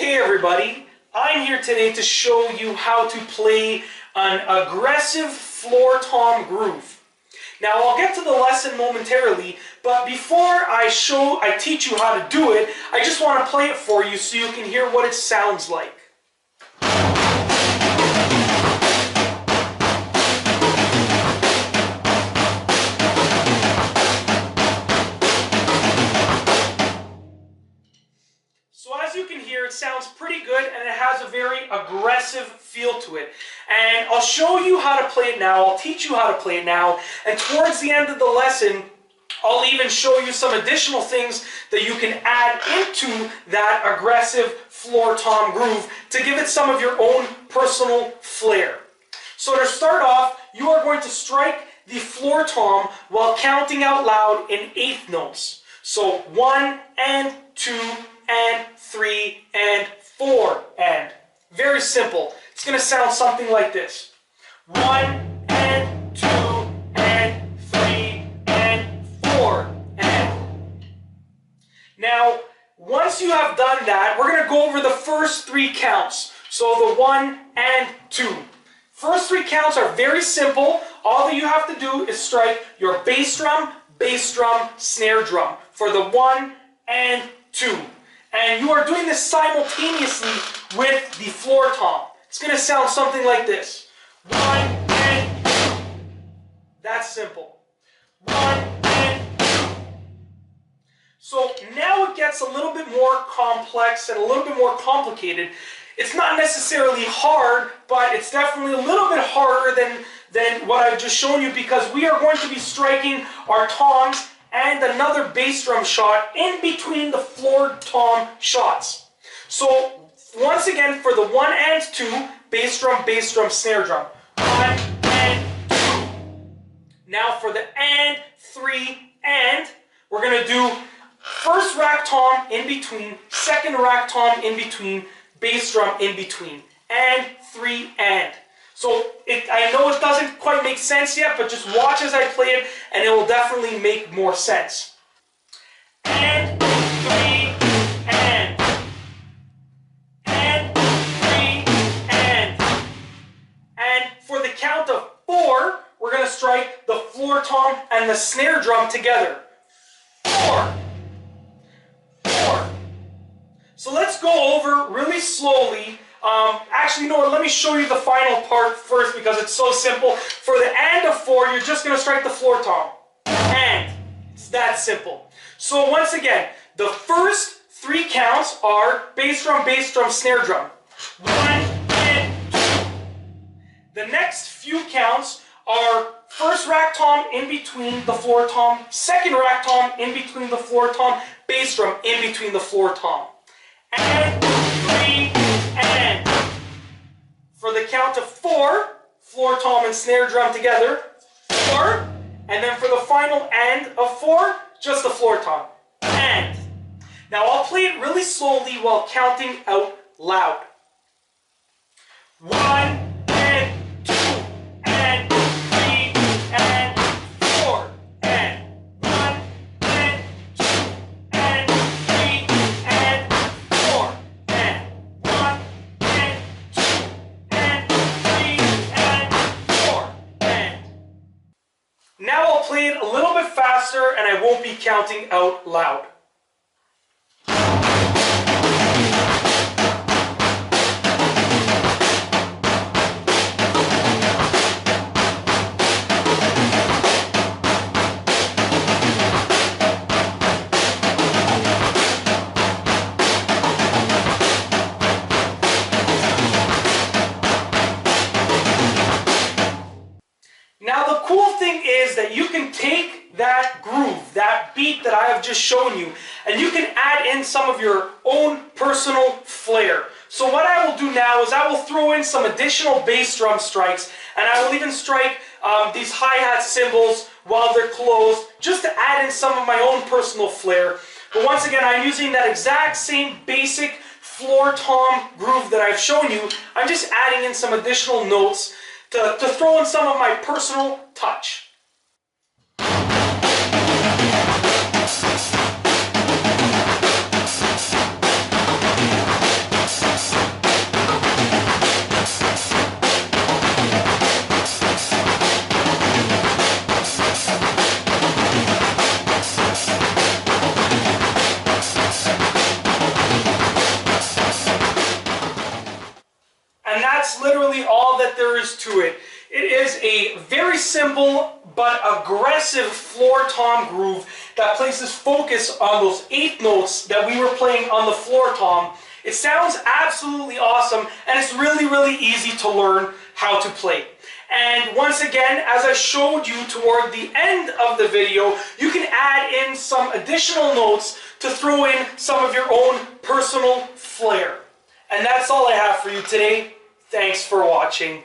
Hey everybody, I'm here today to show you how to play an aggressive floor tom groove. Now I'll get to the lesson momentarily, but before I teach you how to do it, I just want to play it for you so you can hear what it sounds like. It sounds pretty good and it has a very aggressive feel to it. And I'll show you how to play it now, I'll teach you how to play it now, and towards the end of the lesson, I'll even show you some additional things that you can add into that aggressive floor tom groove to give it some of your own personal flair. So to start off, you are going to strike the floor tom while counting out loud in eighth notes. So 1 and 2 and 3 and 4 and. Very simple. It's going to sound something like this. 1 and 2 and 3 and 4 and. Now, once you have done that, we're going to go over the first 3 counts. So the 1 and 2. First 3 counts are very simple. All that you have to do is strike your bass drum, snare drum for the 1 and 2. And you are doing this simultaneously with the floor tom. It's going to sound something like this. 1 and 2. That's simple. 1 and 2. So now it gets a little bit more complex and a little bit more complicated. It's not necessarily hard, but it's definitely a little bit harder than what I've just shown you, because we are going to be striking our toms and another bass drum shot in between the floor tom shots. So once again, for the 1 and 2, bass drum, snare drum. 1 and 2. Now for the and, 3, and, we're going to do first rack tom in between, second rack tom in between, bass drum in between, and 3 and. So I know it doesn't quite make sense yet, but just watch as I play it and it will definitely make more sense. And 3 and. And 3 and. And for the count of 4, we're going to strike the floor tom and the snare drum together. 4. 4. So let's go over really slowly. Actually, you know what, let me show you the final part first because it's so simple. For the and of 4, you're just going to strike the floor tom. And. It's that simple. So once again, the first 3 counts are bass drum, snare drum. 1 and 2. The next few counts are first rack tom in between the floor tom, second rack tom in between the floor tom, bass drum in between the floor tom. And 3 and. For the count of 4, floor tom and snare drum together, 4, and then for the final and of 4, just the floor tom, and. Now I'll play it really slowly while counting out loud. 1 and 2 and 3 and 4 and. 1 and 2 and 3 and 4 and. 1 and 2 and 3 and 4 and. Now I'll play it a little bit faster and I won't be counting out loud. Now the cool thing is that you can take that groove, that beat that I have just shown you, and you can add in some of your own personal flair. So what I will do now is I will throw in some additional bass drum strikes, and I will even strike these hi-hat cymbals while they're closed, just to add in some of my own personal flair. But once again, I'm using that exact same basic floor tom groove that I've shown you. I'm just adding in some additional notes to throw in some of my personal touch. that there is to it. It is a very simple but aggressive floor tom groove that places focus on those 8 notes that we were playing on the floor tom. It sounds absolutely awesome, and it's really, really easy to learn how to play. And once again, as I showed you toward the end of the video, you can add in some additional notes to throw in some of your own personal flair. And that's all I have for you today. Thanks for watching.